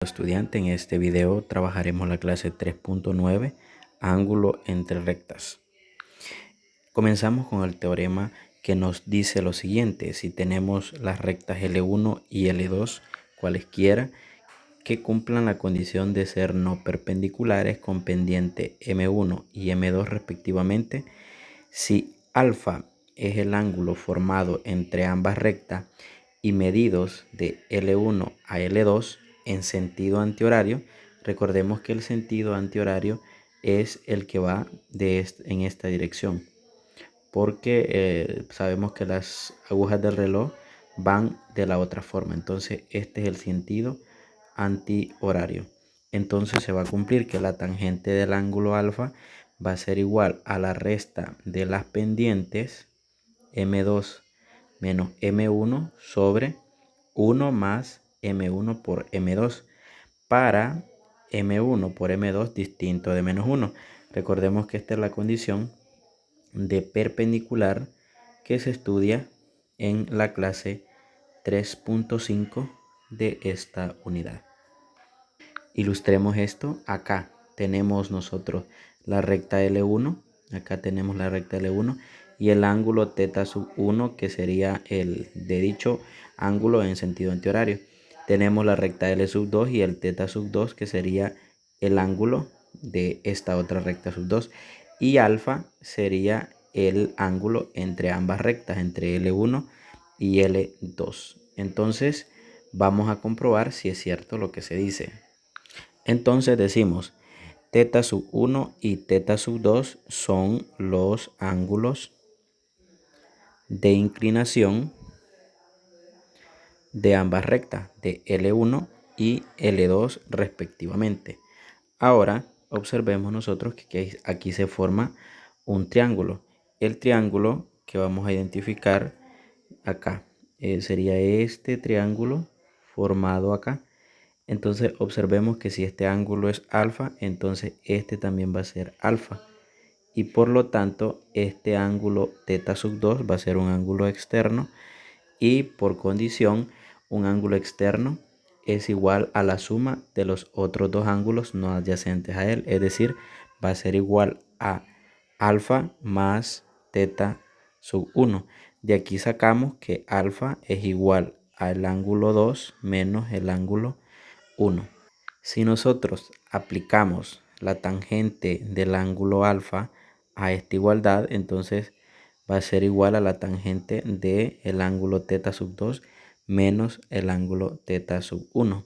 Estudiante, en este video trabajaremos la clase 3.9, ángulo entre rectas. Comenzamos con el teorema que nos dice lo siguiente: si tenemos las rectas L1 y L2, cualesquiera, que cumplan la condición de ser no perpendiculares con pendiente M1 y M2 respectivamente, si alfa es el ángulo formado entre ambas rectas y medidos de L1 a L2 en sentido antihorario. Recordemos que el sentido antihorario es el que va en esta dirección, porque sabemos que las agujas del reloj van de la otra forma. Entonces este es el sentido antihorario. Entonces se va a cumplir que la tangente del ángulo alfa va a ser igual a la resta de las pendientes M2 menos M1 sobre 1 más M1 por M2 para M1 por M2 distinto de menos 1. Recordemos que esta es la condición de perpendicular que se estudia en la clase 3.5 de esta unidad. Ilustremos esto. Acá tenemos nosotros la recta L1, acá tenemos la recta L1 y el ángulo θ sub 1, que sería el de dicho ángulo en sentido antihorario. Tenemos la recta L sub 2 y el θ sub 2, que sería el ángulo de esta otra recta sub 2, y alfa sería el ángulo entre ambas rectas, entre L1 y L2. Entonces vamos a comprobar si es cierto lo que se dice. Entonces decimos θ sub 1 y θ sub 2 son los ángulos de inclinación de ambas rectas, de L1 y L2 respectivamente. Ahora observemos nosotros que aquí se forma un triángulo. El triángulo que vamos a identificar acá sería este triángulo formado acá. Entonces observemos que si este ángulo es alfa, entonces este también va a ser alfa. Y por lo tanto, este ángulo θ sub 2 va a ser un ángulo externo. Y por condición, un ángulo externo es igual a la suma de los otros dos ángulos no adyacentes a él. Es decir, va a ser igual a alfa más θ sub 1. De aquí sacamos que alfa es igual al ángulo 2 menos el ángulo 1. Si nosotros aplicamos la tangente del ángulo alfa a esta igualdad, entonces va a ser igual a la tangente del ángulo θ sub 2 menos el ángulo θ sub 1.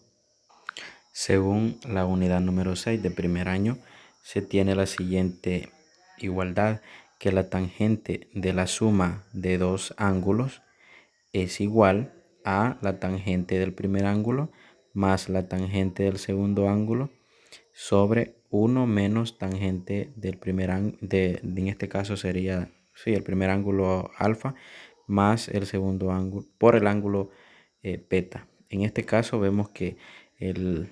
Según la unidad número 6 de primer año, se tiene la siguiente igualdad: que la tangente de la suma de dos ángulos es igual a la tangente del primer ángulo más la tangente del segundo ángulo sobre 1 menos tangente del primer ángulo, en este caso sería el primer ángulo alfa más el segundo ángulo por el ángulo beta. En este caso vemos que el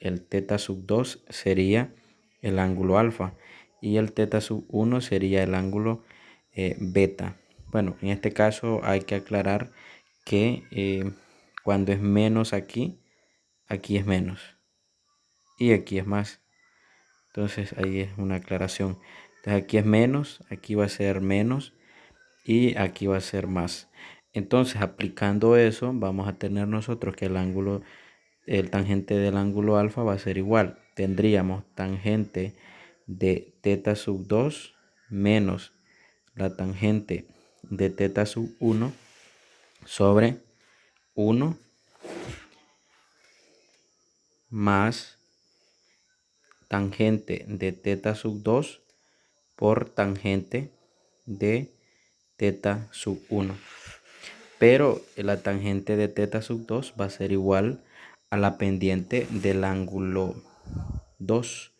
θ sub 2 sería el ángulo alfa y el θ sub 1 sería el ángulo beta. Bueno, en este caso hay que aclarar que cuando es menos aquí es menos y aquí es más. Entonces ahí es una aclaración. Entonces aquí es menos, aquí va a ser menos y aquí va a ser más. Entonces aplicando eso vamos a tener nosotros que el tangente del ángulo alfa va a ser igual. Tendríamos tangente de θ sub 2 menos la tangente de θ sub 1 sobre 1 más tangente de θ sub 2 por tangente de θ sub 1. Pero la tangente de θ sub 2 va a ser igual a la pendiente del ángulo 2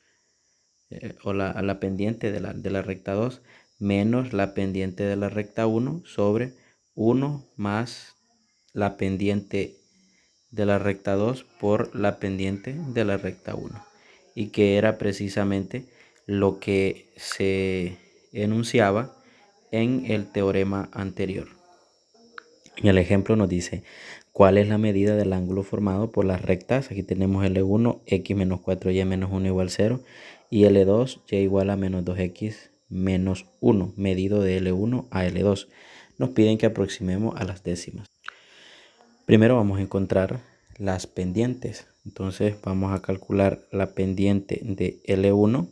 a la pendiente de la recta 2 menos la pendiente de la recta 1 sobre 1 más la pendiente de la recta 2 por la pendiente de la recta 1, y que era precisamente lo que se enunciaba en el teorema anterior. En el ejemplo nos dice: ¿Cuál es la medida del ángulo formado por las rectas? Aquí tenemos L1, x menos 4y menos 1 igual 0. Y L2, y igual a menos 2x menos 1, medido de L1 a L2. Nos piden que aproximemos a las décimas. Primero vamos a encontrar las pendientes. Entonces vamos a calcular la pendiente de L1.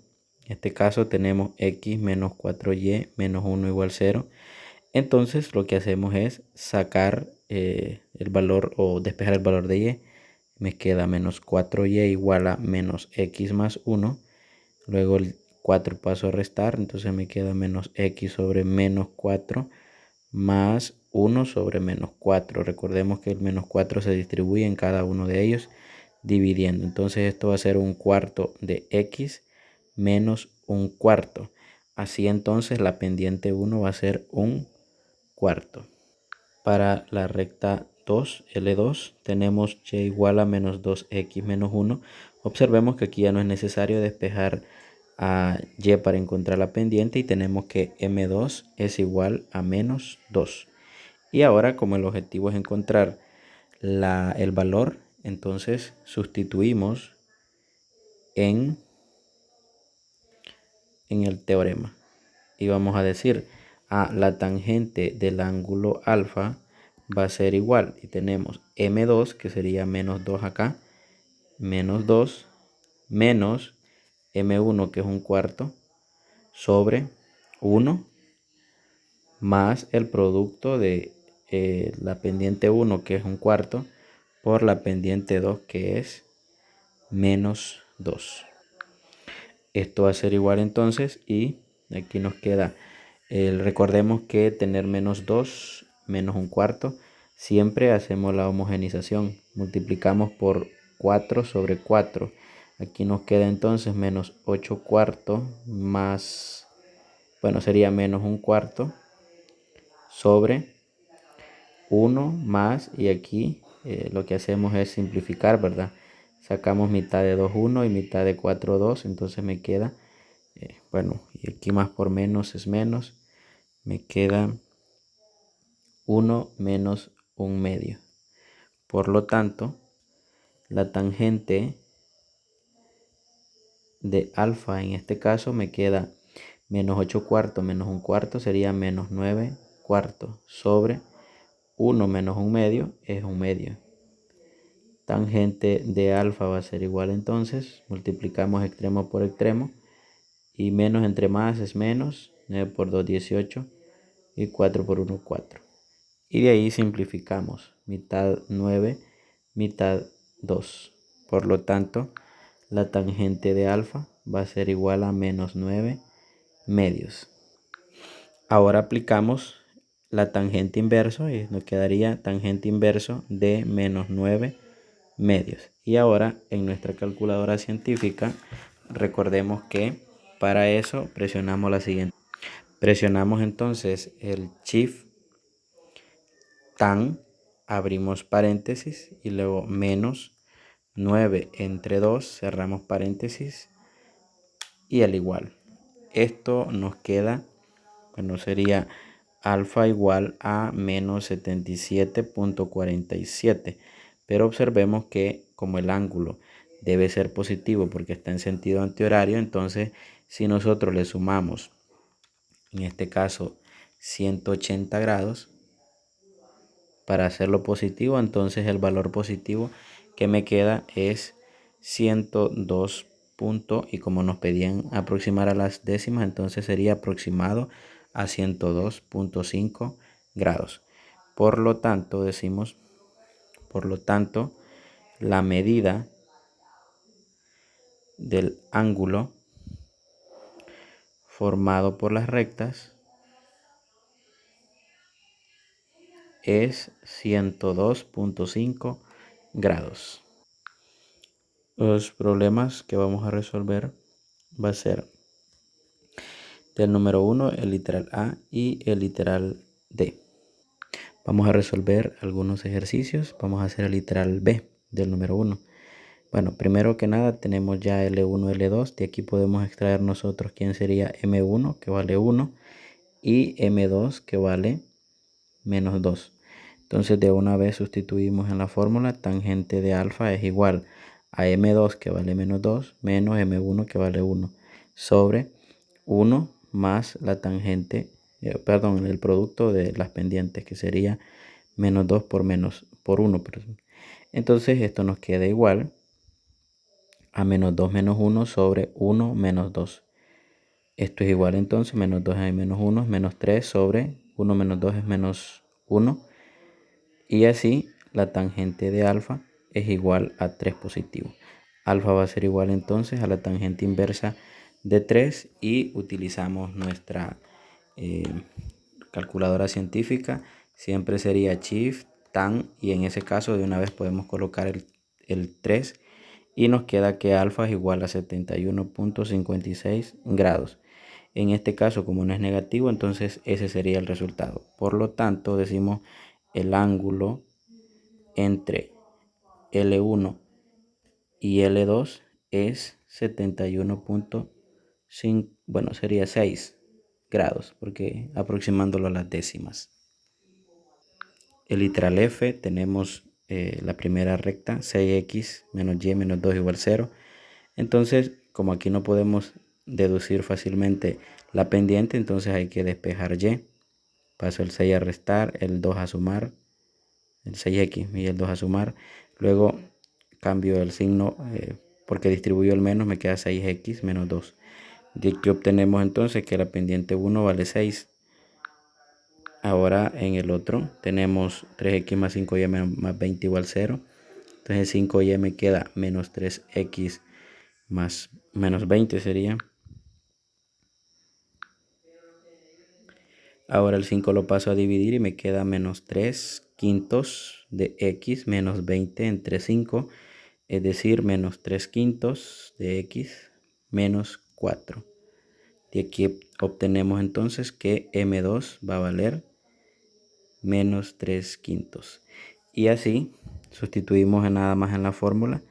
En este caso tenemos x menos 4y menos 1 igual 0. Entonces lo que hacemos es sacar el valor o despejar el valor de y. Me queda menos 4y igual a menos x más 1. Luego el 4 paso a restar, entonces me queda menos x sobre menos 4 más 1 sobre menos 4. Recordemos que el menos 4 se distribuye en cada uno de ellos dividiendo. Entonces esto va a ser un cuarto de x menos un cuarto. Así entonces la pendiente 1 va a ser un cuarto. Para la recta 2, L2, tenemos y igual a menos 2x menos 1. Observemos que aquí ya no es necesario despejar a y para encontrar la pendiente y tenemos que m2 es igual a menos 2. Y ahora, como el objetivo es encontrar el valor, entonces sustituimos en el teorema. Y vamos a decir, la tangente del ángulo alfa va a ser igual. Y tenemos m2, que sería menos 2 acá, menos 2, menos m1, que es un cuarto, sobre 1, más el producto de la pendiente 1, que es un cuarto, por la pendiente 2, que es menos 2. Esto va a ser igual entonces y aquí nos queda, recordemos que tener menos 2 menos un cuarto, siempre hacemos la homogenización, multiplicamos por 4 sobre 4. Aquí nos queda entonces menos 8 cuartos más, bueno, sería menos un cuarto sobre 1 más, y aquí lo que hacemos es simplificar, ¿verdad? Sacamos mitad de 2, 1 y mitad de 4, 2, entonces me queda, bueno, y aquí más por menos es menos, me queda 1 menos 1 medio. Por lo tanto, la tangente de alfa en este caso me queda menos 8 cuartos menos 1 cuarto sería menos 9 cuartos sobre 1 menos 1 medio es 1 medio. Tangente de alfa va a ser igual, entonces multiplicamos extremo por extremo y menos entre más es menos, 9 por 2 18 y 4 por 1 4. Y de ahí simplificamos, mitad 9, mitad 2. Por lo tanto, la tangente de alfa va a ser igual a menos 9 medios. Ahora aplicamos la tangente inverso y nos quedaría tangente inverso de menos 9 medios. Y ahora en nuestra calculadora científica, recordemos que para eso presionamos la siguiente. Presionamos entonces el Shift tan, abrimos paréntesis y luego menos 9 entre 2, cerramos paréntesis y al igual. Esto nos queda, bueno, sería alfa igual a menos 77.47. Pero observemos que como el ángulo debe ser positivo porque está en sentido antihorario, entonces si nosotros le sumamos, en este caso 180 grados, para hacerlo positivo, entonces el valor positivo que me queda es 102 puntos, y como nos pedían aproximar a las décimas, entonces sería aproximado a 102.5 grados. Por lo tanto, decimos, por lo tanto, la medida del ángulo formado por las rectas es 102.5 grados. Los problemas que vamos a resolver va a ser del número 1, el literal A y el literal D. Vamos a resolver algunos ejercicios. Vamos a hacer el literal B del número 1. Bueno, primero que nada tenemos ya L1, L2. De aquí podemos extraer nosotros quién sería M1, que vale 1, y M2, que vale menos 2. Entonces de una vez sustituimos en la fórmula, tangente de alfa es igual a m2 que vale menos 2 menos m1 que vale 1 sobre 1 más la tangente, perdón, el producto de las pendientes, que sería menos 2 por 1. Perdón. Entonces esto nos queda igual a menos 2 menos 1 sobre 1 menos 2. Esto es igual entonces, menos 2 hay menos 1 es menos 3 sobre 1 menos 2 es menos 1. Y así la tangente de alfa es igual a 3 positivo. Alfa va a ser igual entonces a la tangente inversa de 3 y utilizamos nuestra calculadora científica. Siempre sería shift, tan, y en ese caso de una vez podemos colocar el 3 y nos queda que alfa es igual a 71.56 grados. En este caso, como no es negativo, entonces ese sería el resultado. Por lo tanto, decimos el ángulo entre L1 y L2 es 71.5, bueno, sería 6 grados, porque aproximándolo a las décimas. El literal F tenemos la primera recta, 6x menos y menos 2 igual 0. Entonces, como aquí no podemos deducir fácilmente la pendiente, entonces hay que despejar y. Paso el 6 a restar, el 2 a sumar, el 6x y el 2 a sumar. Luego cambio el signo porque distribuyo el menos, me queda 6x menos 2. De aquí obtenemos entonces que la pendiente 1 vale 6. Ahora en el otro tenemos 3x más 5y más 20 igual 0. Entonces 5y me queda menos 3x más menos 20 sería. Ahora el 5 lo paso a dividir y me queda menos 3 quintos de x menos 20 entre 5. Es decir, menos 3 quintos de x menos 4. De aquí obtenemos entonces que m2 va a valer menos 3 quintos. Y así sustituimos nada más en la fórmula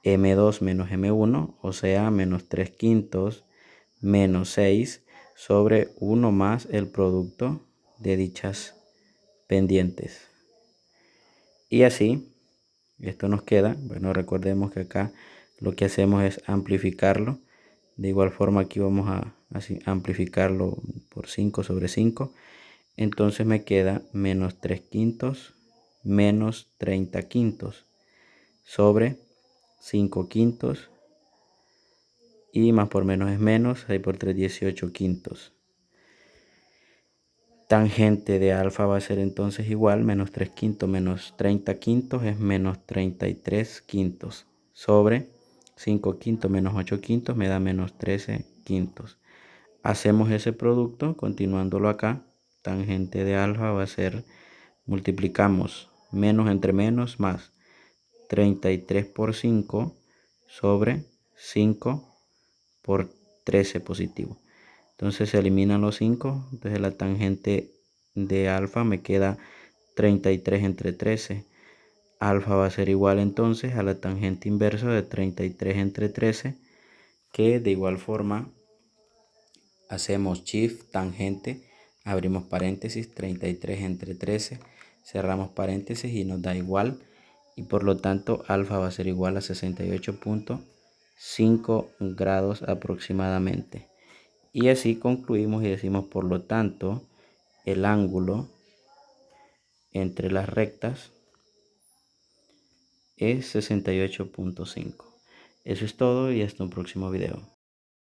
m2 menos m1, o sea, menos 3 quintos menos 6 sobre 1 más el producto de dichas pendientes. Y así, esto nos queda, bueno, recordemos que acá lo que hacemos es amplificarlo. De igual forma aquí vamos a amplificarlo por 5 sobre 5. Entonces me queda menos 3 quintos menos 30 quintos sobre 5 quintos y más por menos es menos, 6 por 3, 18 quintos. Tangente de alfa va a ser entonces igual, menos 3 quintos menos 30 quintos es menos 33 quintos sobre 5 quintos menos 8 quintos me da menos 13 quintos. Hacemos ese producto continuándolo acá. Tangente de alfa va a ser, multiplicamos menos entre menos más 33 por 5 sobre 5 por 13 positivo. Entonces se eliminan los 5. Entonces la tangente de alfa me queda 33 entre 13. Alfa va a ser igual entonces a la tangente inversa de 33 entre 13, que de igual forma hacemos shift tangente, abrimos paréntesis, 33 entre 13, cerramos paréntesis y nos da igual. Y por lo tanto alfa va a ser igual a 68.5 grados aproximadamente. Y así concluimos y decimos, por lo tanto, el ángulo entre las rectas es 68.5. Eso es todo y hasta un próximo video.